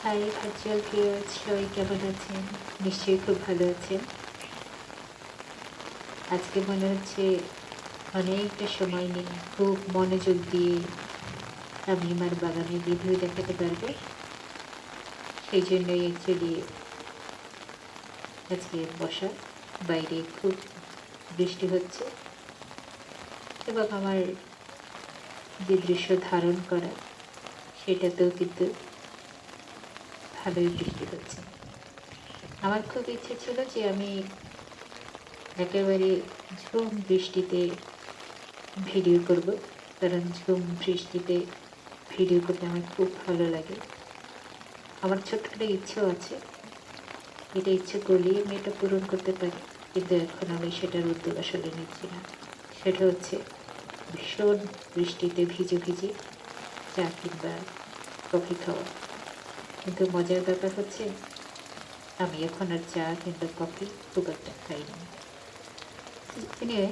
High virtual viewers, সবাই কেমন আছেন? নিশ্চয়ই খুব ভালো আছেন। আজকে মনে হচ্ছে অনেকটা সময় নিয়ে খুব মনোযোগ দিয়ে আমি আমার বাগানের রিভিউ দেখাতে পারবো। সেই জন্যই অ্যাকচুয়ালি আজকে বসা। বাইরে খুব বৃষ্টি হচ্ছে এবং আমার যে দৃশ্য ধারণ করা সেটাতেও কিন্তু ভালোই বৃষ্টি হচ্ছে। আমার খুব ইচ্ছে ছিল যে আমি একেবারে ঝুম বৃষ্টিতে ভিডিও করব, কারণ ঝুম বৃষ্টিতে ভিডিও করতে আমার খুব ভালো লাগে। আমার ছোট্ট একটা ইচ্ছেও আছে, এটা ইচ্ছে করলেই আমি এটা পূরণ করতে পারি, কিন্তু এখন আমি সেটার উদ্যোগ আসলে নিচ্ছি না। সেটা হচ্ছে ভীষণ বৃষ্টিতে ভিজে ভিজে চা কিংবা কফি খাওয়া। কিন্তু মজার ব্যাপার হচ্ছে আমি এখন আর চা কিংবা কফি খুব একটা খাই না। এনিওয়ে,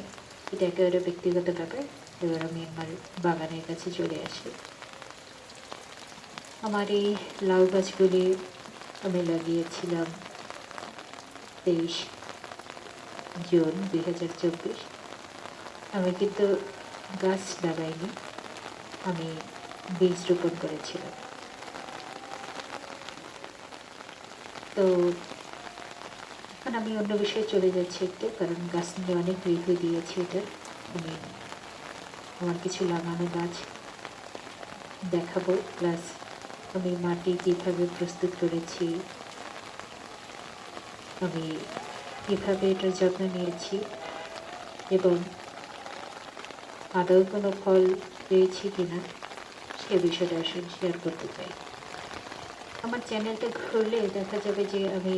এটা একেবারে ব্যক্তিগত ব্যাপার। এবার আমি আমার বাগানের কাছে চলে আসি। আমার এই লাউ গাছগুলি আমি লাগিয়েছিলাম 23 জুন 2024। আমি কিন্তু গাছ লাগাইনি, আমি বীজ রোপণ করেছিলাম। তো এখন আমি অন্য বিষয়ে চলে যাচ্ছি একটু, কারণ গাছ নিয়ে অনেক রিভিউ দিয়েছি। এটা আমি আমার কিছু লাগানো গাছ দেখাবো, প্লাস আমি মাটি কীভাবে প্রস্তুত করেছি, আমি কীভাবে এটার যত্ন নিয়েছি এবং আদৌ কোনো ফল পেয়েছি কিনা সে বিষয়টা আসলে শেয়ার করতে চাই। আমার চ্যানেলটা ঘুরলে দেখা যাবে যে আমি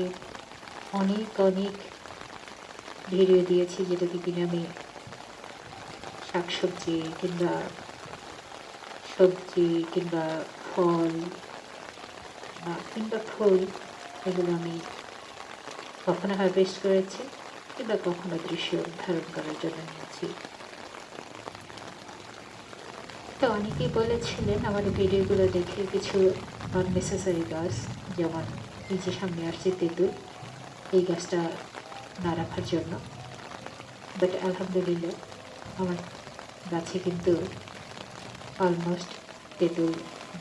অনেক অনেক ভিডিও দিয়েছি, যেটাতে কিনা আমি শাকসবজি কিংবা সবজি কিংবা ফল কিংবা ফুল, এগুলো আমি কখনো হারভেস্ট করেছি কিংবা কখনো দৃশ্য ধারণ করার জন্য নিয়েছি। তো অনেকেই বলেছিলেন আমার ভিডিওগুলো দেখে কিছু আননেসেসারি গাছ, যেমন এই যে সামনে আসছে তেঁতুল, এই গাছটা না রাখার জন্য। বাট আলহামদুলিল্লাহ আমার গাছে কিন্তু অলমোস্ট তেঁতুল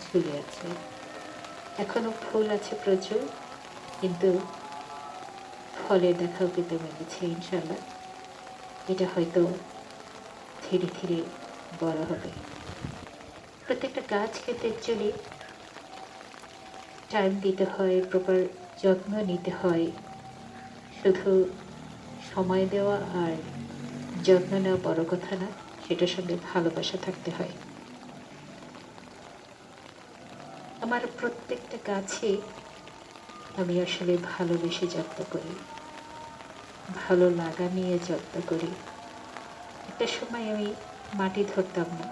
ঝুলে আছে। এখনও ফুল আছে প্রচুর, কিন্তু ফলের দেখাও পেতে মিলেছে ইনশাল্লাহ। এটা হয়তো ধীরে ধীরে বড় হবে। প্রত্যেকটা গাছ ক্ষেত্রে অ্যাকচুয়ালি টাইম দিতে হয়, প্রপার যত্ন নিতে হয়। শুধু সময় দেওয়া আর যত্ন নেওয়া বড় কথা না, সেটার সঙ্গে ভালোবাসা থাকতে হয়। আমার প্রত্যেকটা গাছে আমি আসলে ভালোবেসে যত্ন করি, ভালো লাগা নিয়ে যত্ন করি। একটা সময় আমি মাটি ধরতাম না,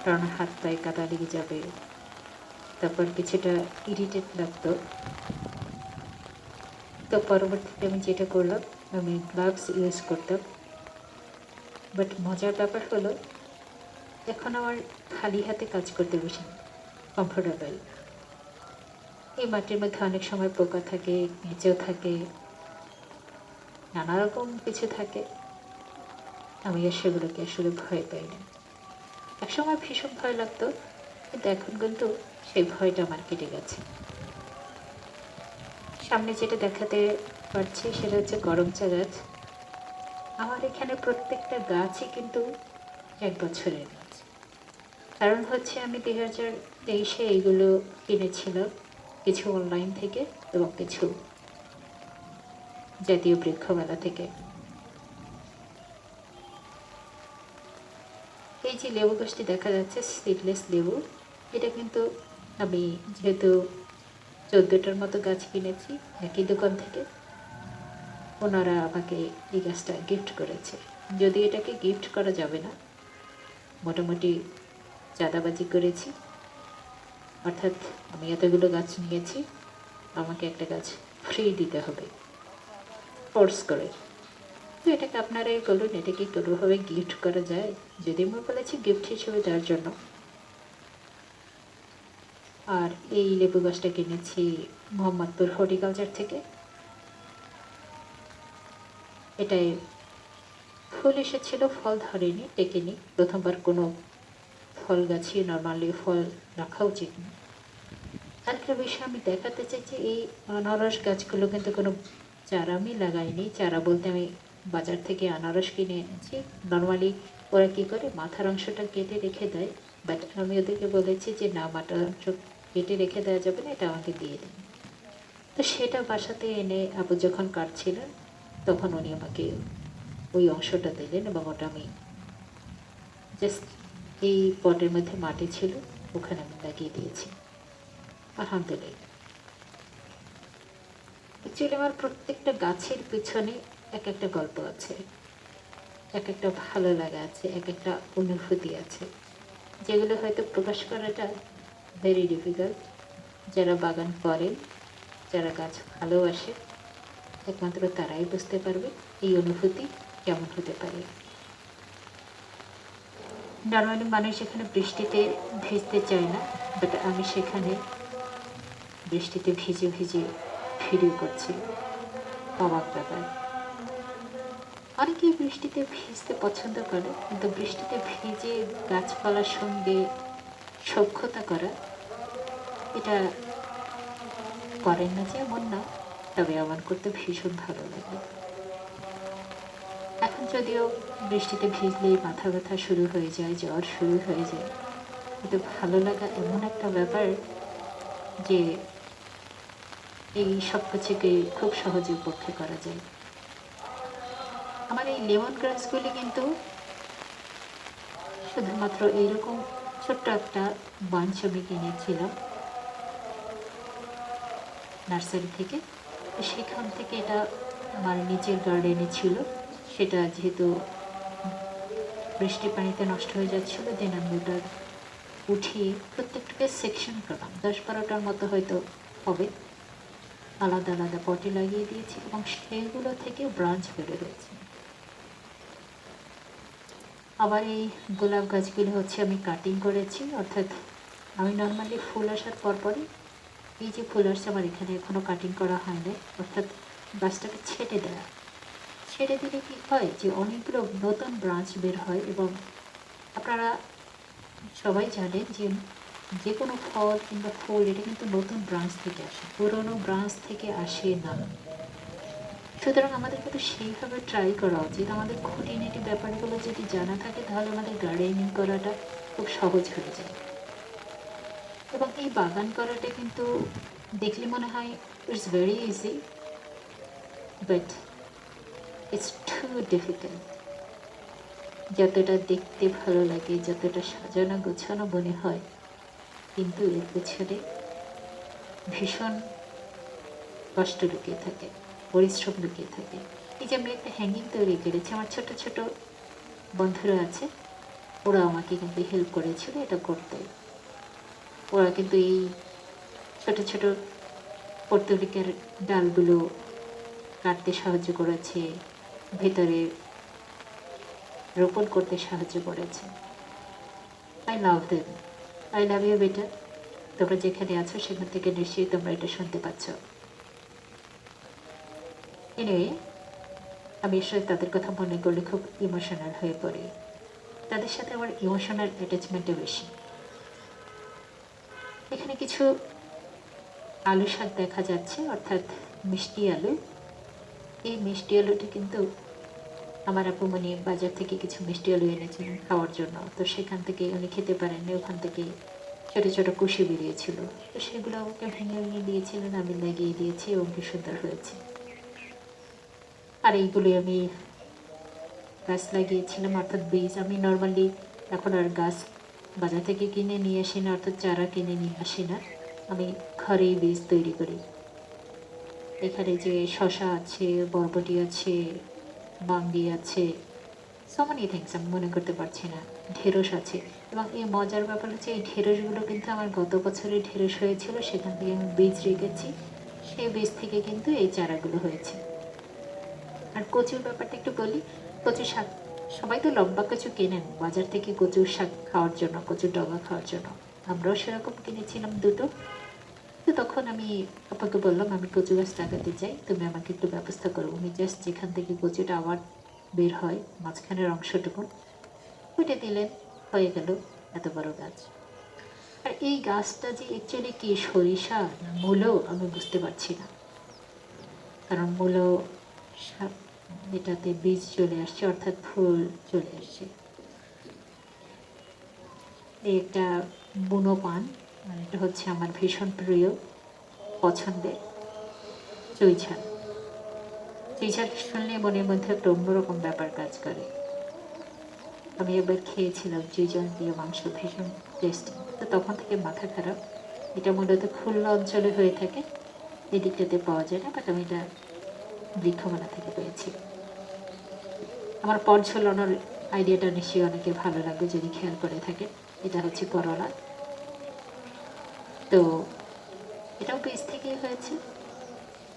কারণ হাত পায়ে কাদা লেগে যাবে, তারপর কিছুটা ইরিটেট লাগতো। তো পরবর্তীতে আমি যেটা করলাম, আমি গ্লাভস ইউজ করতাম। বাট মজার ব্যাপার হলো এখন আমার খালি হাতে কাজ করতে বেশি কমফোর্টেবল। এই মাটির মধ্যে অনেক সময় পোকা থাকে, কেঁচো থাকে, নানা রকম কিছু থাকে। আমি আর সেগুলোকে আসলে ভয় পাই না। একসময় ভীষণ ভয় লাগতো, কিন্তু এখন কিন্তু সেই ভয়টা আমার কেটে গেছে। সামনে যেটা দেখাতে পারছি সেটা হচ্ছে গরম চা গাছ। আমার এখানে প্রত্যেকটা গাছই কিন্তু 1 বছরের গাছ। কারণ হচ্ছে আমি 2023-এ এইগুলো কিনেছিলাম, কিছু অনলাইন থেকে এবং কিছু জাতীয় বৃক্ষমেলা থেকে। এই যে লেবু গাছটি দেখা যাচ্ছে, সিডলেস লেবু, এটা কিন্তু আমি যেহেতু 14টার মতো গাছ কিনেছি একই দোকান থেকে, ওনারা আমাকে এই গাছটা গিফট করেছে। যদি এটাকে গিফট করা যাবে না, মোটামুটি চাঁদাবাজি করেছি। অর্থাৎ আমি এতগুলো গাছ নিয়েছি, আমাকে একটা গাছ ফ্রি দিতে হবে ফোর্স করে। তো এটাকে আপনারাই বলুন, এটা কি কোনোভাবে গিফট করা যায়? যদি আমি বলেছি গিফট হিসেবে দেওয়ার জন্য, আর এই লেবু গাছটা কিনেছি মোহাম্মদপুর হর্টিকালচার থেকে। এটায় ফুল এসেছিল, ফল ধরেনি, টেকেনি। প্রথমবার কোনো ফল গাছে নর্মালি ফল রাখা উচিত না। আরেকটা বিষয় আমি দেখাতে চাই যে এই আনারস গাছগুলো কিন্তু কোনো চারা আমি লাগাইনি। চারা বলতে আমি বাজার থেকে আনারস কিনে এনেছি। নর্মালি ওরা কী করে মাথার অংশটা কেটে রেখে দেয়, বাট আমি ওদেরকে বলেছি যে না, মাথার অংশ কেটে রেখে দেওয়া যাবে না, এটা আমাকে দিয়ে দিন। তো সেটা বাসাতে এনে আবু যখন কাটছিলেন তখন উনি আমাকে ওই অংশটা দিলেন এবং ওটা আমি জাস্ট এই পটের মধ্যে মাটি ছিল ওখানে আমি লাগিয়ে দিয়েছি। আলহামদুলিল্লাহ। অ্যাকচুয়ালি আমার প্রত্যেকটা গাছের পিছনে এক একটা গল্প আছে, এক একটা ভালো লাগা আছে, এক একটা অনুভূতি আছে, যেগুলো হয়তো প্রকাশ করাটা ভেরি ডিফিকাল্ট। যারা বাগান করেন, যারা গাছ ভালোবাসে, একমাত্র তারাই বুঝতে পারবে এই অনুভূতি কেমন হতে পারে। নর্মালি মানুষ এখানে বৃষ্টিতে ভিজতে চায় না, বাট আমি সেখানে বৃষ্টিতে ভিজে ভিজে ভিডিও করছি। অবাক ব্যাপার। অনেকেই বৃষ্টিতে ভিজতে পছন্দ করে, কিন্তু বৃষ্টিতে ভিজে গাছপালার সঙ্গে সখ্যতা করা, এটা করেন না যে এমন না, তবে আমার করতে ভীষণ ভালো লাগে। এখন যদিও বৃষ্টিতে ভিজলেই মাথা ব্যথা শুরু হয়ে যায়, জ্বর শুরু হয়ে যায়, কিন্তু ভালো লাগা এমন একটা ব্যাপার যে এই সব কিছুকে খুব সহজে উপেক্ষা করা যায়। আমার এই লেমন গ্রাসগুলি কিন্তু শুধুমাত্র এইরকম ছোট্ট একটা বাঞ্চ আমি কিনেছিলাম নার্সারি থেকে। সেখান থেকে এটা আমার নিচের গার্ডেনে ছিল। সেটা যেহেতু বৃষ্টির পানিতে নষ্ট হয়ে যাচ্ছিলো, দেন আমি ওটা উঠিয়ে প্রত্যেকটাকে সেকশন করলাম, 10-12টার মতো হয়তো হবে, আলাদা আলাদা পটে লাগিয়ে দিয়েছি এবং সেগুলো থেকে ব্রাঞ্চ বের হয়েছে। আবার এই গোলাপ গাছগুলো হচ্ছে আমি কাটিং করেছি, অর্থাৎ আমি নর্মালি ফুল আসার পরপরই, এই যে ফুল আসছে আমার এখানে এখনও কাটিং করা হয়নি, অর্থাৎ গাছটাকে ছেটে দেওয়া। ছেটে দিলে কী হয় যে অনেকগুলো নতুন ব্রাঞ্চ বের হয় এবং আপনারা সবাই জানেন যে যে কোনো ফল কিংবা ফুল এটা কিন্তু নতুন ব্রাঞ্চ থেকে আসে, পুরনো ব্রাঞ্চ থেকে আসে না। সুতরাং আমাদের কিন্তু সেইভাবে ট্রাই করা উচিত। আমাদের খুঁটিনাটি ব্যাপারগুলো যদি জানা থাকে তাহলে আমাদের গার্ডেনিং করাটা খুব সহজ হয়ে যায়। এবং এই বাগান করাটা কিন্তু দেখলে মনে হয় it's very easy, but it's too difficult. যতটা দেখতে ভালো লাগে, যতটা সাজানো গোছানো মনে হয়, কিন্তু এর পেছনে ভীষণ কষ্ট লুকিয়ে থাকে, পরিশ্রম লুকিয়ে থাকে। এই যে আমি একটা হ্যাঙ্গিং তৈরি করেছি, আমার ছোট ছোট বন্ধুরা আছে, ওরা আমাকে কিন্তু হেল্প করেছিল এটা করতে। ওরা কিন্তু এই ছোট ছোট পর্তুলিকার ডালগুলো কাটতে সাহায্য করেছে, ভেতরে রোপণ করতে সাহায্য করেছে। I love them, I love you বেটা। তোমরা যেখানে আছো সেখান থেকে নিশ্চয়ই তোমরা এটা শুনতে পাচ্ছ। এনিওয়ে, আমি আসলে তাদের কথা মনে করলে খুব ইমোশনাল হয়ে পড়ি। তাদের সাথে আমার ইমোশনাল অ্যাটাচমেন্টও বেশি। এখানে কিছু আলু শাক দেখা যাচ্ছে, অর্থাৎ মিষ্টি আলু। এই মিষ্টি আলুটি কিন্তু আমার আপুমনি বাজার থেকে কিছু মিষ্টি আলু এনেছিলেন খাওয়ার জন্য, তো সেখান থেকে উনি খেতে পারেননি, ওখান থেকে ছোটো ছোটো কুশি বেরিয়েছিল, তো সেগুলো আমাকে ভেঙে ভেঙে দিয়েছিলেন, আমি লাগিয়ে দিয়েছি এবং কি সুন্দর হয়েছে। আর এইগুলি আমি গাছ লাগিয়েছিলাম, অর্থাৎ বীজ। আমি নর্মালি এখন আর গাছ বাজার থেকে কিনে নিয়ে আসি না, অর্থাৎ চারা কিনে নিয়ে আসি না, আমি ঘরেই বীজ তৈরি করি। এখানে যে শশা আছে, বরবটি আছে, বাঙ্গি আছে, সো মেনি থিংস আমি মনে করতে পারছি না, ঢেঁড়স আছে। এবং এই মজার ব্যাপার হচ্ছে এই ঢেঁড়সগুলো কিন্তু আমার গত বছরে ঢেঁড়স হয়েছিল, সেখান থেকে আমি বীজ রেখেছি, সেই বীজ থেকে কিন্তু এই চারাগুলো হয়েছে। আর কচুর ব্যাপারটা একটু বলি। কচু শাক, সবাই তো লম্বা কচু কেনেন বাজার থেকে কচুর শাক খাওয়ার জন্য, কচুর ডগা খাওয়ার জন্য, আমরাও সেরকম কিনেছিলাম দুটো। তো তখন আমি আপাকে বললাম, আমি কচু গাছ লাগাতে চাই, তুমি আমাকে একটু ব্যবস্থা করো। উনি জাস্ট যেখান থেকে কচুটা আবার বের হয় মাঝখানের অংশটুকু ওইটা দিলেন, হয়ে গেল এত বড় গাছ। আর এই গাছটা যে অ্যাকচুয়ালি কি সরিষা না মূলো আমি বুঝতে পারছি না, কারণ মূলো এটাতে বীজ চলে আসছে, অর্থাৎ ফুল চলে আসছে। এই একটা বুনো পান, আর এটা হচ্ছে আমার ভীষণ প্রিয় পছন্দের চুইঝাল। চুইঝাল শুনলে মনের মধ্যে একটা অন্যরকম ব্যাপার কাজ করে। আমি একবার খেয়েছিলাম চুইঝাল দিয়ে মাংস, ভীষণ টেস্টি। তো তখন থেকে মাথা খারাপ। এটা মূলত খুলনা অঞ্চলে হয়ে থাকে, এদিকটাতে পাওয়া যায় না, বাট আমি এটা বৃক্ষমেলা থেকে পেয়েছি। আমার পট ঝোলানোর আইডিয়াটা নিশ্চয়ই অনেকের ভালো লাগবে যদি খেয়াল করে থাকে। এটা হচ্ছে করলা, তো এটাও বীজ থেকেই হয়েছে।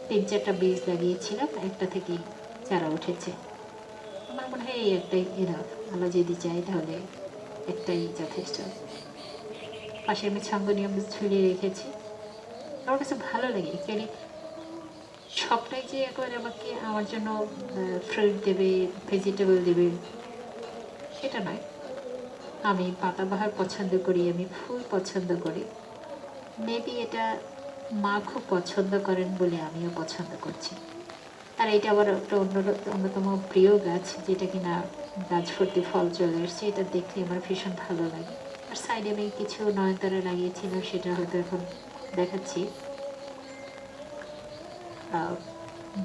3-4টা বীজ লাগিয়েছিলাম, একটা থেকেই চারা উঠেছে। আমার মনে হয় এই একটাই এনাফ, আল্লাহ যদি চাই তাহলে একটাই যথেষ্ট। পাশে আমি ছাঙ্গনিয়াম ঝুলিয়ে রেখেছি। আমার কাছে ভালো লাগে অ্যাকচুয়ালি, সবটাই যে একবার আমাকে আমার জন্য ফ্রুট দেবে, ভেজিটেবল দেবে সেটা নয়। আমি পাতাবাহার পছন্দ করি, আমি ফুল পছন্দ করি। মেবি এটা মা খুব পছন্দ করেন বলে আমিও পছন্দ করছি। আর এটা আবার একটা অন্যতম প্রিয় গাছ, যেটা কিনা গাছ ভর্তি ফল চলে এসছে। এটা দেখলে আমার ভীষণ ভালো লাগে। আর সাইডে আমি কিছু নয়নতারা লাগিয়েছিলাম, সেটা হয়তো এখন দেখাচ্ছি।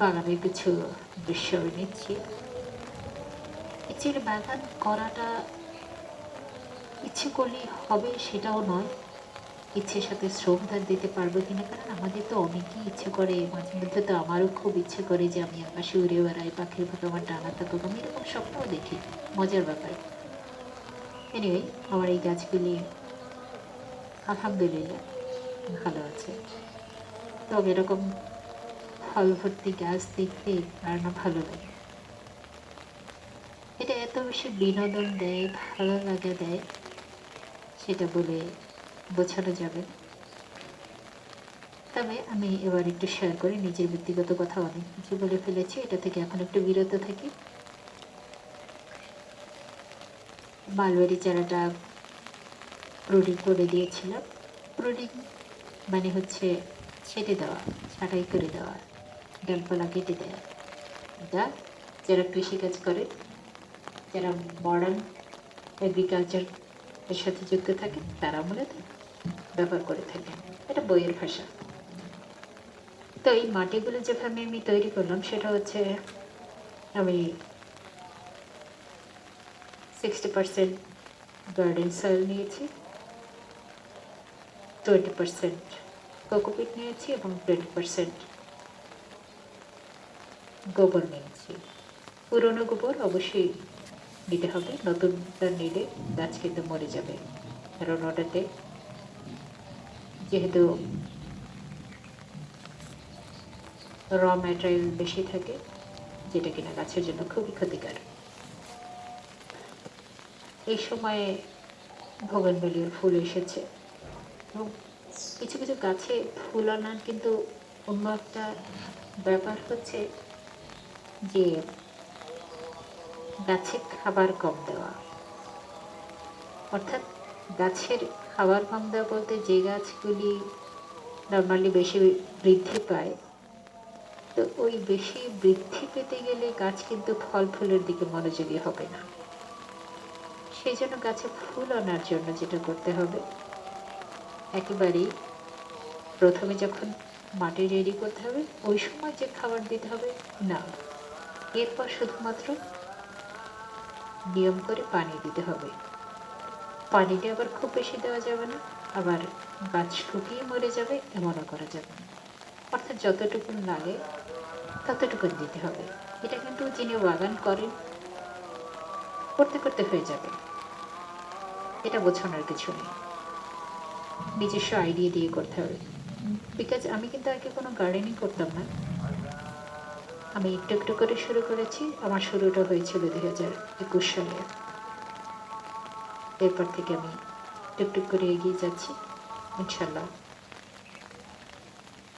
বাগানের কিছু দৃশ্য আমি নিচ্ছি। অ্যাকচুয়ালি বাগান করাটা ইচ্ছে করলেই হবে সেটাও নয়, ইচ্ছের সাথে শ্রমদান দিতে পারবো কিনা, কারণ আমাদের তো অনেকেই ইচ্ছে করে। মাঝে মধ্যে তো আমারও খুব ইচ্ছে করে যে আমি আকাশে উড়ে বেড়াই, পাখির মতো আমার ডানা থাকুক, আমি এরকম স্বপ্নও দেখি, মজার ব্যাপার। এনিওয়ে, আমার এই গাছগুলি আলহামদুলিল্লাহ ভালো আছে। তবে এরকম ফল ভর্তি গাছ দেখতে আর না ভালো লাগে। এটা এত বেশি বিনোদন দেয়, ভালো লাগা দেয়, সেটা বলে বোঝানো যাবে না। তবে আমি এবার একটু শেয়ার করি, নিজের ব্যক্তিগত কথা অনেক কিছু বলে ফেলেছি, এটা থেকে এখন একটু বিরত থাকি। মালবেরি চারাটা প্রুডিং করে দিয়েছিলাম। প্রুডিং মানে হচ্ছে ছেটে দেওয়া, ছাঁটাই করে দেওয়া, ডালপালা কেটে দেওয়া। এটা যারা কৃষিকাজ করে, যারা মডার্ন এগ্রিকালচার এর সাথে যুক্ত থাকে, তারা মূলত ব্যবহার করে থাকেন। এটা বইয়ের ভাষা। তো এই মাটিগুলো যেভাবে আমি তৈরি করলাম সেটা হচ্ছে, আমি 60% গার্ডেন সয়েল নিয়েছি, 20% কোকোপিট নিয়েছি এবং 20% গোবর নিয়েছি। পুরনো গোবর অবশ্যই নিতে হবে, নতুনটা নিলে গাছ কিন্তু মরে যাবে, কারণ ওটাতে যেহেতু র ম্যাটেরিয়াল বেশি থাকে, যেটা কিনা গাছের জন্য খুবই ক্ষতিকর। এই সময়ে ভোগানবেলির ফুল এসেছে, এবং কিছু কিছু গাছে ফুল আনার কিন্তু অন্য একটা ব্যাপার হচ্ছে যে গাছে খাবার কম দেওয়া। অর্থাৎ গাছের খাবার কম দেওয়া বলতে, যে গাছগুলি নর্মালি বেশি বৃদ্ধি পায়, তো ওই বেশি বৃদ্ধি পেতে গেলে গাছ কিন্তু ফল ফুলের দিকে মনোযোগী হবে না। সেই জন্য গাছে ফুল আনার জন্য যেটা করতে হবে, একেবারেই প্রথমে যখন মাটি রেডি করতে হবে ওই সময় যে খাবার দিতে হবে না, এরপর শুধুমাত্র নিয়ম করে পানি দিতে হবে। পানিটা আবার খুব বেশি দেওয়া যাবে না, আবার গাছ শুকিয়ে মরে যাবে এমনও করা যাবে না। অর্থাৎ যতটুকু লাগে ততটুকু দিতে হবে। এটা কিন্তু যিনি বাগান করেন করতে করতে হয়ে যাবে, এটা বোঝানোর কিছু নেই, নিজস্ব আইডিয়া দিয়ে করতে হবে। বিকজ আমি কিন্তু আগে কোনো গার্ডেনিং করতাম না, আমি একটু একটু করে শুরু করেছি। আমার শুরুটা হয়েছিল 2021 সালে। এরপর থেকে আমি টুকটুক করে এগিয়ে যাচ্ছি ইনশাল্লাহ।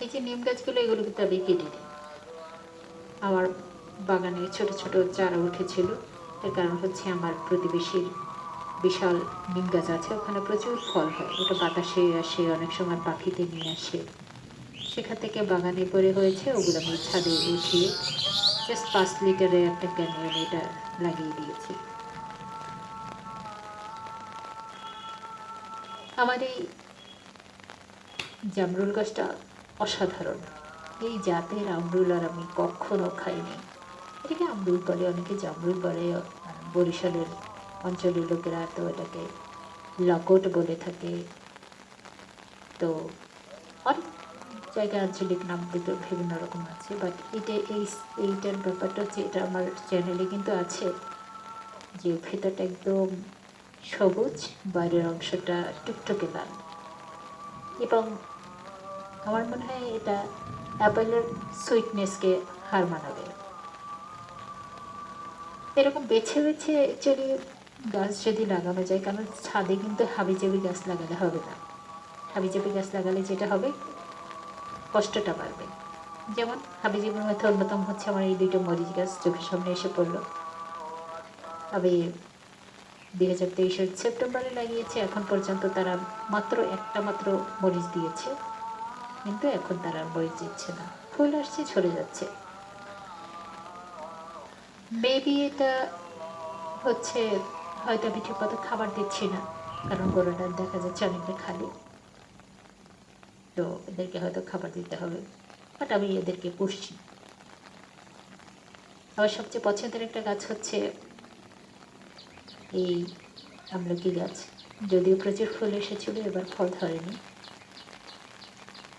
এই যে নিম গাছগুলো, এগুলো কিন্তু আমি কেটে নিই। আমার বাগানে ছোট ছোট চারা উঠেছিল, এর কারণ হচ্ছে আমার প্রতিবেশীর বিশাল নিম গাছ আছে, ওখানে প্রচুর ফল হয়, ওটা বাতাসে আসে, অনেক সময় পাখিতে নিয়ে আসে, সেখান থেকে বাগানে পড়ে হয়েছে, ওগুলো আমি ছাদে উঠিয়ে জাস্ট 5 লিটারের একটা ক্যানে আমি এটা লাগিয়ে দিয়েছি। আমার এই জামরুল গাছটা অসাধারণ, এই জাতের আমরুল আর আমি কখনো খাইনি। এটাকে আমরুল বলে, অনেকে জামরুল বলে, বরিশালের অঞ্চলের লোকেরা তো এটাকে লকট বলে থাকে। তো অনেক জায়গায় আঞ্চলিক নাম দুটো বিভিন্ন রকম আছে, বাট এইটার ব্যাপারটা হচ্ছে, এটা আমার চ্যানেলে কিন্তু আছে, যে ভেতরটা একদম সবুজ, বাইরের অংশটা টুকটুকে লাল, এবং আমার মনে হয় এটা অ্যাপেলের সুইটনেসকে হার মানাবে। এরকম বেছে বেছে অ্যাকচুয়ালি গাছ যদি লাগানো যায়, কারণ ছাদে কিন্তু হাবিজাবি গাছ লাগালে হবে না। হাবিজাবি গাছ লাগালে যেটা হবে, কষ্টটা বাড়বে। যেমন হাবিজাবির মধ্যে অন্যতম হচ্ছে আমার এই দুটো মরিচ গাছ চোখের সামনে এসে পড়লো। আমি 2023-এর সেপ্টেম্বরে লাগিয়েছি, এখন পর্যন্ত তারা মাত্র মরিচ দিয়েছে, কিন্তু এখন তারা মরিচ দিচ্ছে না, ফুল আসছে ঝরে যাচ্ছে। মেবি এটা হচ্ছে, হয়তো আমি ঠিক মতো খাবার দিচ্ছি না, কারণ গোড়াটা দেখা যাচ্ছে অনেকটা খালি, তো এদেরকে হয়তো খাবার দিতে হবে, বাট আমি এদেরকে পুষছি। আমার সবচেয়ে পছন্দের একটা গাছ হচ্ছে এই আমলকি গাছ, যদিও প্রচুর ফুল এসেছিল, এবার ফল ধরেনি।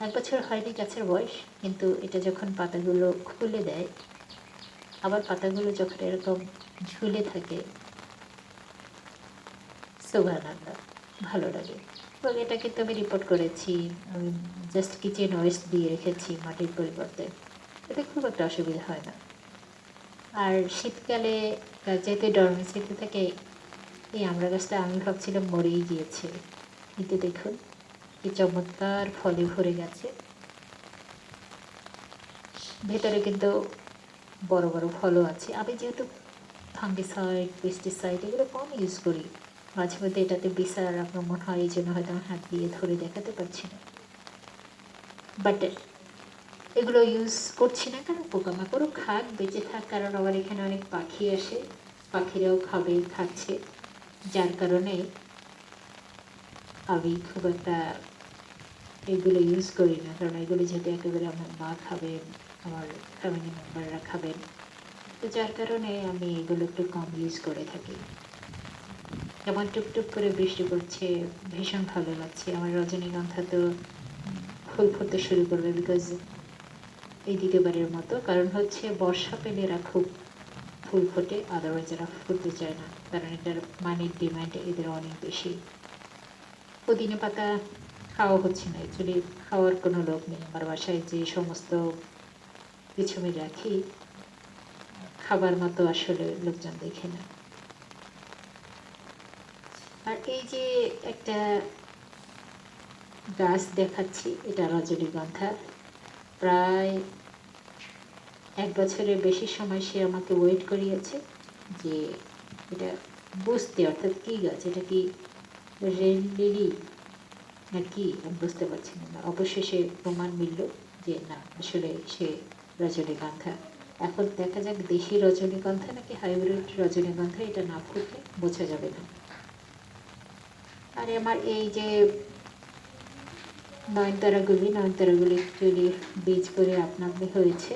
1 বছর হয়নি গাছের বয়স, কিন্তু এটা যখন পাতাগুলো খুলে দেয়, আবার পাতাগুলো যখন এরকম ঝুলে থাকে, সুবহানাল্লাহ, ভালো লাগে। এবং এটা কিন্তু আমি রিপোর্ট করেছি, আমি জাস্ট কিচেন ওয়েস্ট দিয়ে রেখেছি মাটির পরিবর্তে, এতে খুব একটা অসুবিধা হয় না। আর শীতকালে যেহেতু ডরমেন্সিতে থাকে, এই আমড়া গাছটা আমি ভাবছিলাম মরেই গিয়েছে, কিন্তু দেখুন কি চমৎকার ফলে ভরে গেছে, ভেতরে কিন্তু বড় বড় ফলও আছে। আমি যেহেতু ফাঙ্গিসাইড, পেস্টিসাইড এগুলো কম ইউজ করি, মাঝে মধ্যে এটাতে বিশাল আক্রমণ হয়, এই জন্য হয়তো আমার হাত দিয়ে ধরে দেখাতে পারছি না, বাট এগুলো ইউজ করছি না কারণ পোকামাকড়ও খাক, বেঁচে থাক, কারণ আমার এখানে অনেক পাখি আসে, পাখিরাও খাবে, খাচ্ছে, যার কারণে আমি খুব একটা এগুলো ইউজ করি না, কারণ এগুলো যেহেতু একেবারে আমার মা খাবেন, আমার ফ্যামিলি মেম্বাররা খাবেন, তো যার কারণে আমি এগুলো একটু কম ইউজ করে থাকি। যেমন টুকটুক করে বৃষ্টি পড়ছে, ভীষণ ভালো লাগছে। আমার রজনীগন্ধা তো ফুল ফুটতে শুরু করবে, বিকজ এই দ্বিতীয়বারের মতো, কারণ হচ্ছে বর্ষা পেলে এরা খুব ফুল ফোটে, আদারওয়াইজ এরা ফুটতে চায় না, কারণ এটার মানির ডিমান্ড এদের অনেক বেশি। পুদিনা পাতা খাওয়া হচ্ছে না, অ্যাকচুয়ালি খাওয়ার কোনো লোক নেই। আমার বাসায় যে সমস্ত কিছু আমি রাখি, খাবার মতো আসলে লোকজন দেখে না। আর এই যে একটা গাছ দেখাচ্ছি, এটা রজনীগন্ধা, প্রায় 1 বছরের বেশি সময় সে আমাকে ওয়েট করিয়েছে যে এটা বুঝতে, অর্থাৎ কী গাছ, এটা কি রেন লিলি না কি, আমি বুঝতে পারছি না। অবশেষে প্রমাণ মিলল যে না, আসলে সে রজনীগন্ধা। এখন দেখা যাক দেশি রজনীগন্ধা নাকি হাইব্রিড রজনীগন্ধা, এটা না ফুটলে বোঝা যাবে না। আর আমার এই যে নয়নতারাগুলি অ্যাকচুয়ালি বীজ করে আপনা আপনি হয়েছে,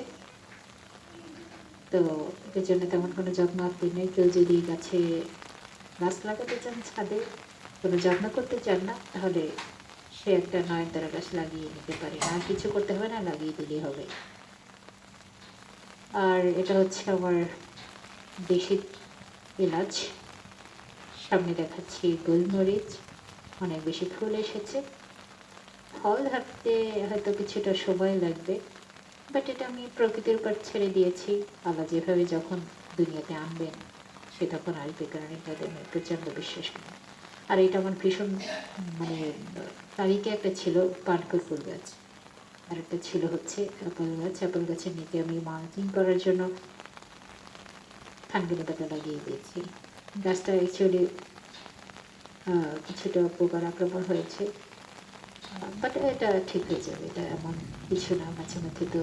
তো এটার জন্য তেমন কোনো যত্ন আপনি নেই। কেউ যদি গাছে গাছ লাগাতে চান, ছাদে কোনো যত্ন করতে চান না, তাহলে সে একটা নয়নতারা গাছ লাগিয়ে নিতে পারে, আর কিছু করতে হবে না, লাগিয়ে দিলেই হবে। আর এটা হচ্ছে আমার দেশি এলাচ, সামনে দেখাচ্ছি গোলমরিচ, অনেক বেশি ফুল এসেছে, ফল ধরতে হয়তো কিছুটা সময় লাগবে, বাট এটা আমি প্রকৃতির উপর ছেড়ে দিয়েছি, আল্লাহ যেভাবে যখন দুনিয়াতে আনবেন সে তখন আসবে, কারণ এটাতে আমি প্রচণ্ড বিশ্বাস করি। আর এটা আমার ভীষণ মানে তারিখে একটা ছিল পানকুর ফুল গাছ, আর একটা ছিল হচ্ছে অ্যাপেল গাছ। অ্যাপেল গাছের নিচে আমি মার্কিং করার জন্য থানকুনি পাতা লাগিয়ে দিয়েছি। গাছটা অ্যাকচুয়ালি কিছুটা পোকার আক্রমণ হয়েছে, বাট এটা ঠিক হয়ে যাবে, এটা এমন কিছু না। মাঝে মধ্যে তো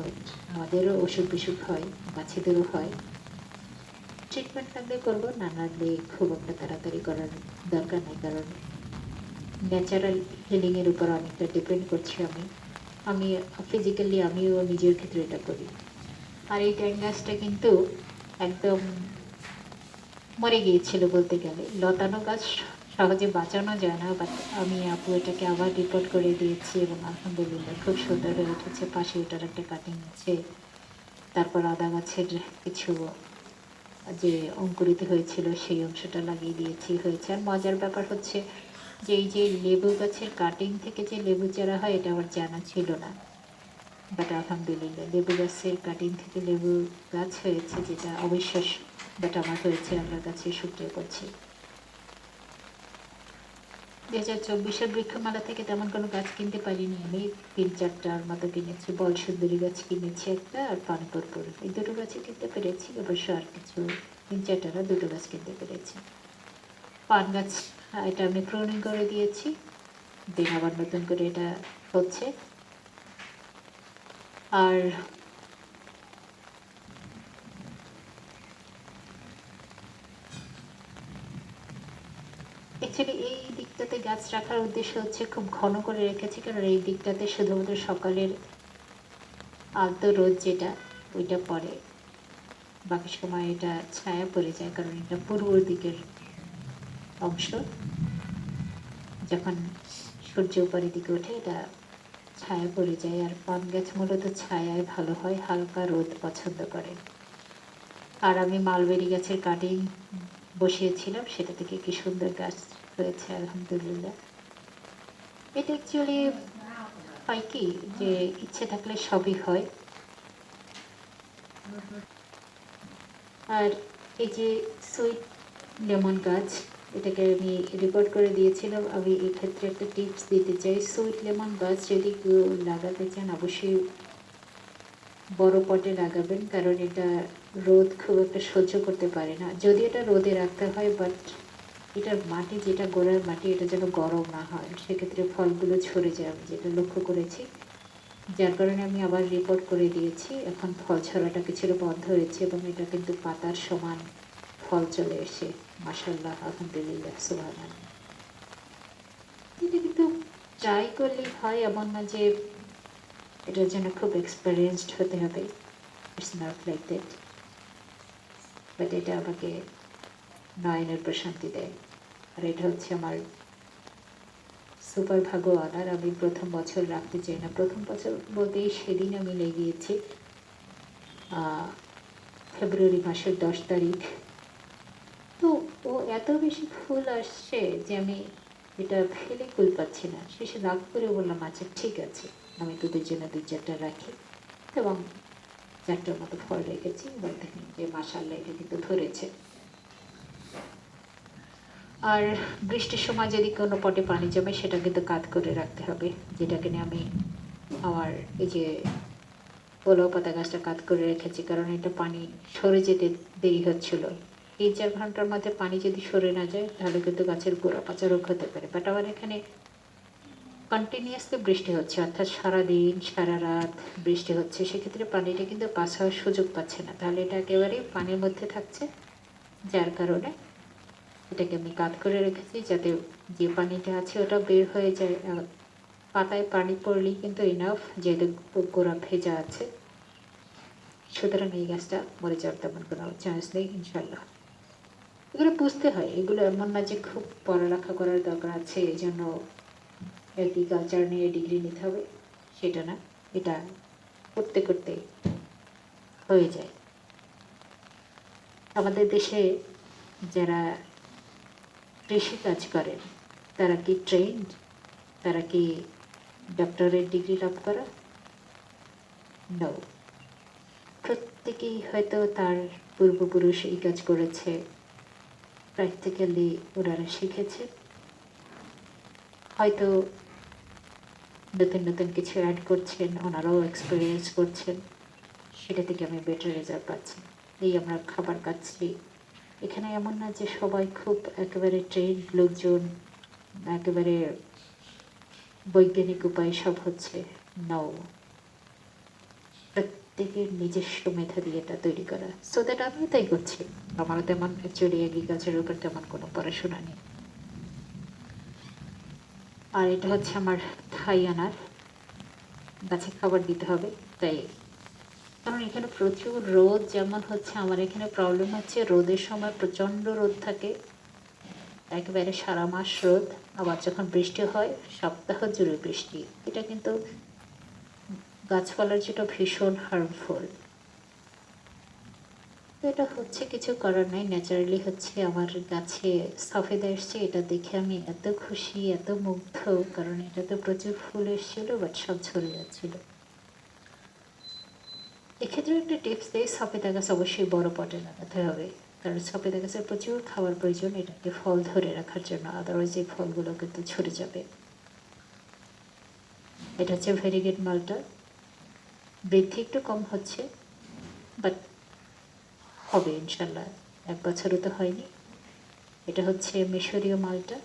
আমাদেরও অসুখ বিসুখ হয়, গাছেদেরও হয়। ট্রিটমেন্ট লাগলে করবো, না লাগলে খুব একটা তাড়াতাড়ি করার দরকার নেই, কারণ ন্যাচারাল হিলিংয়ের উপর অনেকটা ডিপেন্ড করছি আমি ফিজিক্যালি আমিও নিজের ক্ষেত্রে এটা করি। আর এই ট্যাং গাছটা কিন্তু একদম মরে গিয়েছিল বলতে গেলে। লতানো গাছ সহজে বাঁচানো যায় না, বাট আমি আপু এটাকে আবার রিপোর্ট করে দিয়েছি এবং আলহামদুলিল্লাহ খুব সুন্দর হয়ে উঠেছে। পাশে ওটার একটা কাটিং আছে। তারপর আদা গাছের কিছু যে অঙ্কুরিত হয়েছিল সেই অংশটা লাগিয়ে দিয়েছি, হয়েছে। আর মজার ব্যাপার হচ্ছে যে এই যে লেবু গাছের কাটিং থেকে যে লেবু চারা হয় এটা আমার জানা ছিল না, বাট আলহামদুলিল্লাহ লেবু গাছের কাটিং থেকে লেবু গাছ হয়েছে, যেটা অবিশ্বাস্য, বাট আমার হয়েছে। আল্লাহর কাছে শুকরিয়া করছি। 2024-এর বৃক্ষমেলা থেকে তেমন কোনো গাছ কিনতে পারিনি আমি। 3-4টার মতো কিনেছি। বলসুন্দরী গাছ কিনেছি একটা, আর পানকর্পূর, এই দুটো গাছই কিনতে পেরেছি। অবশ্য আর কিছু 3-4টা না, দুটো গাছ কিনতে পেরেছি। পান গাছ এটা আমি প্রুনিং করে দিয়েছি, দেন আবার নতুন করে এটা হচ্ছে। আর অ্যাকচুয়ালি এই দিকটাতে গাছ রাখার উদ্দেশ্য হচ্ছে খুব ঘন করে রেখেছি, কারণ এই দিকটাতে শুধুমাত্র সকালের আলতো রোদ যেটা ওইটা পড়ে, বাকি সময় এটা ছায়া পড়ে যায়, কারণ এটা পূর্ব দিকের অংশ। যখন সূর্য উপরের দিকে ওঠে এটা ছায়া পড়ে যায়। আর পান গাছ মূলত ছায়ায় ভালো হয়, হালকা রোদ পছন্দ করে। আর আমি মালবেরি গাছের কাটিং বসিয়েছিলাম, সেটা থেকে কি সুন্দর গাছ হয়েছে আলহামদুলিল্লাহ। এটা অ্যাকচুয়ালি হয় কি, যে ইচ্ছে থাকলে সবই হয়। আর এই যে সুইট লেমন গাছ, এটাকে আমি রেকর্ড করে দিয়েছিলাম। আমি এক্ষেত্রে একটা টিপস দিতে চাই। সুইট লেমন গাছ যদি কেউ লাগাতে চান অবশ্যই বড় পটে লাগাবেন, কারণ এটা রোদ খুব একটা সহ্য করতে পারে না। যদি এটা রোদে রাখতে হয়, বাট এটার মাটি যেটা গোড়ার মাটি এটা যেন গরম না হয়, সেক্ষেত্রে ফলগুলো ঝরে যায়, আমি যেটা লক্ষ্য করেছি। যার কারণে আমি আবার রিপোর্ট করে দিয়েছি। এখন ফল ঝরাটা কিছুটা বন্ধ হয়েছে এবং এটা কিন্তু পাতার সমান ফল চলে এসে, মাশাআল্লাহ, আলহামদুলিল্লাহ, সুবহানাল্লাহ। এটা কিন্তু ট্রাই করলেই হয়, এমন না যে এটার জন্য খুব এক্সপেরিয়েন্সড হতে হবে। It's not like that, but এটা আমাকে নয়নের প্রশান্তি দেয়। আর এটা হচ্ছে আমার সুপার ভাগ্য অনার। আমি প্রথম বছর রাখতে চাই না, প্রথম বছর বলতে সেদিন আমি লেগিয়েছি ফেব্রুয়ারি মাসের 10 তারিখ। তো ও এত বেশি ফুল আসছে যে আমি এটা ফেলে কুল পাচ্ছি না। শেষে রাগ করে বললাম আচ্ছা ঠিক আছে, আমি তোদের জন্য 2-4টা রাখি, এবং 4টার মতো ফল রেখেছি। এবার দেখেন যে মাশাআল্লাহ এটা কিন্তু ধরেছে। আর বৃষ্টির সময় যদি কোনো পটে পানি জমে সেটা কিন্তু কাত করে রাখতে হবে, যেটাকে নিয়ে আমি আমার এই যে পোলাও পাতা গাছটা কাত করে রেখেছি, কারণ এটা পানি সরে যেতে দেরি হচ্ছিল। 3-4 ঘন্টার মধ্যে পানি যদি সরে না যায় তাহলে কিন্তু গাছের গোড়া পচা রোগ হতে পারে। বাট আমার এখানে কন্টিনিউয়াসলি বৃষ্টি হচ্ছে, অর্থাৎ সারাদিন সারা রাত বৃষ্টি হচ্ছে, সেক্ষেত্রে পানিটা কিন্তু পাস হওয়ার সুযোগ পাচ্ছে না, তাহলে এটা একেবারেই পানির মধ্যে থাকছে। যার কারণে এটাকে আমি কাত করে রেখেছি, যাতে যে পানিটা আছে ওটা বের হয়ে যায়। পাতায় পানি পড়লেই কিন্তু ইনাফ, যেহেতু গোড়া ভেজা আছে, সুতরাং এই গাছটা মরে যাওয়ার তেমন কোনো চান্স নেই ইনশাল্লাহ। এগুলো বুঝতে হয়, এগুলো এমন না যে খুব পড়ালেখা করার দরকার আছে এই জন্য এগ্রিকালচার নিয়ে ডিগ্রি নিতে হবে, সেটা না। এটা করতে করতে হয়ে যায়। আমাদের দেশে যারা কৃষিকাজ করেন তারা কি ট্রেন্ড, তারা কি ডক্টরেট ডিগ্রি লাভ করা? নো। প্রত্যেকেই হয়তো তার পূর্বপুরুষ এই কাজ করেছে, প্র্যাকটিক্যালি ওনারা শিখেছে, হয়তো নতুন নতুন কিছু অ্যাড করছেন, ওনারাও এক্সপিরিয়েন্স করছেন, সেটা থেকে আমি বেটার রেজাল্ট পাচ্ছি। এই আমরা খাবার খাচ্ছি, এখানে এমন না যে সবাই খুব একেবারে ট্রেন্ড লোকজন, একেবারে বৈজ্ঞানিক উপায়ে সব হচ্ছে। নাও, প্রত্যেকের নিজস্ব মেধা দিয়ে এটা তৈরি করা। সো দ্যাট আমিও তাই করছি। আমারও তেমন অ্যাকচুয়ালি এগ্রিকালচারের উপর তেমন কোনো পড়াশোনা নেই। আর এটা হচ্ছে আমার থাই আনার, গাছে খাবার দিতে হবে তাই। কারণ এখানে প্রচুর রোদ, যেমন হচ্ছে আমার এখানে প্রবলেম হচ্ছে রোদের সময় প্রচণ্ড রোদ থাকে, একেবারে সারা মাস রোদ, আবার যখন বৃষ্টি হয় সপ্তাহ জুড়ে বৃষ্টি। এটা কিন্তু গাছপালার যেটা ভীষণ হার্মফুল। তো এটা হচ্ছে, কিছু করার নাই, ন্যাচারালি হচ্ছে। আমার গাছে সফেদা এসছে, এটা দেখে আমি এত খুশি, এত মুগ্ধ, কারণ এটাতে প্রচুর ফুল এসেছিলো বাট সব ঝরে যাচ্ছিলো। এক্ষেত্রে একটা টিপস দিই, সফেদা গাছ অবশ্যই বড় পটে লাগাতে হবে, কারণ সফেদা গাছের প্রচুর খাবার প্রয়োজন এটাকে ফল ধরে রাখার জন্য, আদারওয়াইজ এই ফলগুলো কিন্তু ঝরে যাবে। এটা হচ্ছে ভেরিগেট মালটা, বৃদ্ধি একটু কম হচ্ছে বাট হবে ইনশাল্লাহ, 1 বছরও তো হয়নি। এটা হচ্ছে মিশরীয় মালটা,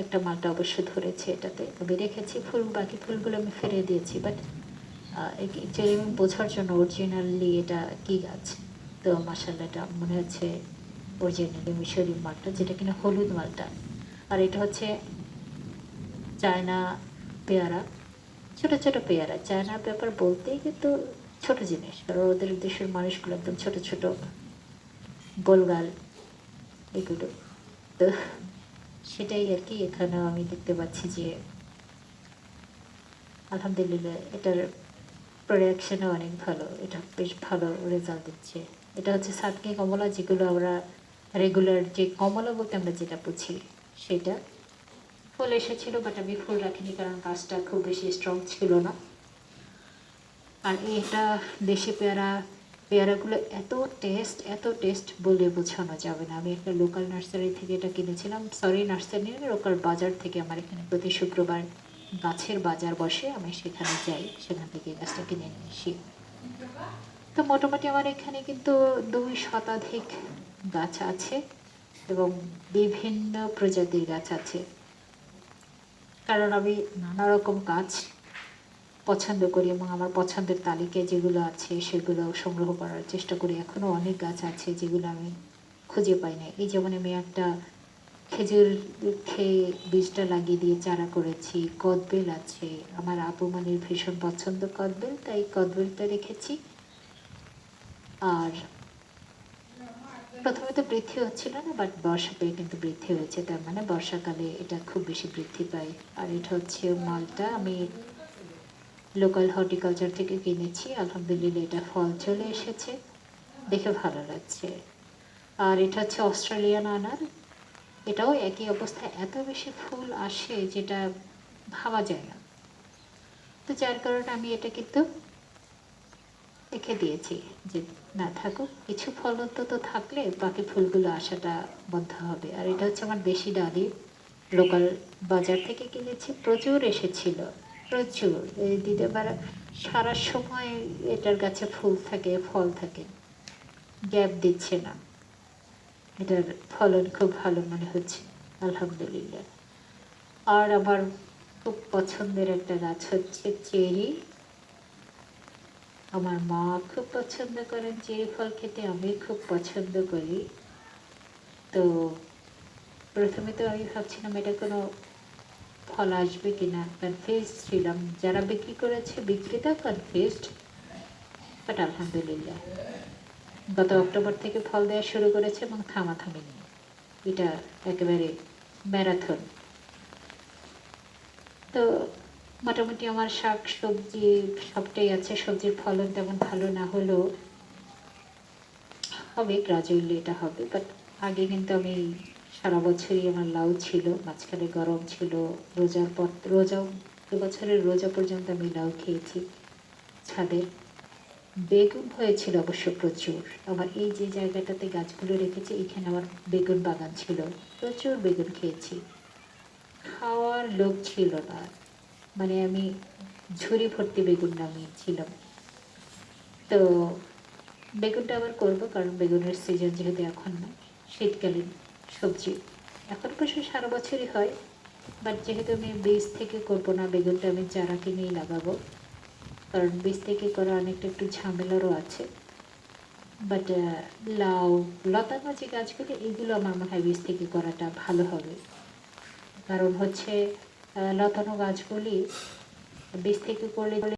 একটা মালটা অবশ্য ধরেছে, এটাতে আমি রেখেছি ফুল, বাকি ফুলগুলো আমি ফেলে দিয়েছি। বাট অ্যাকচুয়ালি আমি বোঝার জন্য অরিজিনালি এটা কী গাছ, তো মাসাল্লাহ এটা মনে হচ্ছে অরিজিনালি মিশরীয় মালটা, যেটা কিনা হলুদ মালটা। আর এটা হচ্ছে চায়না পেয়ারা, ছোটো ছোটো পেয়ারা। চায়না পেপার বলতেই কিন্তু ছোটো জিনিস, কারণ ওদের দেশের মানুষগুলো একদম ছোটো ছোটো গোলগাল এগুলো। তো সেটাই আর কি, এখানেও আমি দেখতে পাচ্ছি যে আলহামদুলিল্লাহ এটার প্রোডাকশনও অনেক ভালো, এটা বেশ ভালো রেজাল্ট দিচ্ছে। এটা হচ্ছে সাতকি কমলা, যেগুলো আমরা রেগুলার যে কমলা বলতে আমরা যেটা বুঝি সেটা। ফুল এসেছিলো বাট আমি ফুল রাখিনি, কারণ গাছটা খুব বেশি স্ট্রং ছিল না। আর এটা দেশি পেয়ারা, পেয়ারাগুলো এত টেস্ট বলে বোঝানো যাবে না। আমি একটা লোকাল নার্সারি থেকে এটা কিনেছিলাম, সরি নার্সারি লোকাল বাজার থেকে। আমার এখানে প্রতি শুক্রবার গাছের বাজার বসে, আমি সেখানে যাই, সেখান থেকে গাছটা কিনে নিয়ে আসি। তো মোটামুটি আমার এখানে কিন্তু 2 শতাধিক গাছ আছে এবং বিভিন্ন প্রজাতির গাছ আছে, কারণ আমি নানা রকম গাছ পছন্দ করি এবং আমার পছন্দের তালিকায় যেগুলো আছে সেগুলো সংগ্রহ করার চেষ্টা করি। এখনও অনেক গাছ আছে যেগুলো আমি খুঁজে পাই না। এই যেমন আমি একটা খেজুর খেয়ে বীজটা লাগিয়ে দিয়ে চারা করেছি, কদবেল আছে, আমার আপু মানির ভীষণ পছন্দ কদবেল, তাই কদবেলটা রেখেছি। আর প্রথমে তো বৃদ্ধি হচ্ছিল না, বাট বর্ষা পেয়ে কিন্তু বৃদ্ধি হয়েছে, তার মানে বর্ষাকালে এটা খুব বেশি বৃদ্ধি পায়। আর এটা হচ্ছে মালটা, আমি লোকাল হর্টিকালচার থেকে কিনেছি, আলহামদুলিল্লাহ এটা ফল চলে এসেছে, দেখে ভালো লাগছে। আর এটা হচ্ছে অস্ট্রেলিয়ান আনার, এটাও একই অবস্থায় এত বেশি ফুল আসে যেটা ভাবা যায় না। তো যার কারণে আমি এটা কিন্তু রেখে দিয়েছি যে না থাকুক, কিছু ফল অন্তত থাকলে বাকি ফুলগুলো আসাটা বন্ধ হবে। আর এটা হচ্ছে আমার দেশি ডালি, লোকাল বাজার থেকে কিনেছি, প্রচুর এসেছিল, প্রচুর। এই দিতে পারা সারা সময় এটার গাছে ফুল থাকে, ফল থাকে, গ্যাপ দিচ্ছে না। এটার ফলন খুব ভালো মনে হচ্ছে আলহামদুলিল্লাহ। আর আমার খুব পছন্দের একটা গাছ হচ্ছে চেরি, আমার মা খুব পছন্দ করেন চেরি ফল খেতে, আমি খুব পছন্দ করি। তো প্রথমে তো আমি ভাবছিলাম এটা কোনো ফল আসবে কিনা, কনফিউজ ছিলাম, যারা বিক্রি করেছে বিক্রেতা কনফিউজড, বাট আলহামদুলিল্লাহ গত অক্টোবর থেকে ফল দেওয়া শুরু করেছে এবং থামাথামি নেই, এটা একেবারে ম্যারাথন। তো মোটামুটি আমার শাক সবজি সবটাই আছে, সবজির ফলন তেমন ভালো না হলেও হবে, গ্রাজুয়ালি এটা হবে। বাট আগে কিন্তু আমি সারা বছরই আমার লাউ ছিল, মাঝখানে গরম ছিল, রোজার পর রোজাও, এবছরের রোজা পর্যন্ত আমি লাউ খেয়েছি ছাদের। বেগুন হয়েছিল অবশ্য প্রচুর, আমার এই যে জায়গাটাতে গাছগুলো রেখেছি এখানে আমার বেগুন বাগান ছিল, প্রচুর বেগুন খেয়েছি। খাওয়ার লোভ ছিল না। মানে আমি ঝুড়ি ভর্তি বেগুন নামিয়েছিলাম। তো বেগুনটা আবার করব, কারণ বেগুনের সিজন যেহেতু এখন না, শীতকালীন সবজি। এখন অবশ্য সারা বছরই হয়, বাট যেহেতু আমি বীজ থেকে করব না, বেগুনটা আমি চারা কিনেই লাগাবো। কারণ বীজ থেকে করা অনেকটা একটু ঝামেলারও আছে। বাট লাউ, লতা যে গাছগুলো, এগুলো আমার মনে হয় বীজ থেকে করাটা ভালো হবে। কারণ হচ্ছে লতানো গাছগুলি বীজ থেকে করলে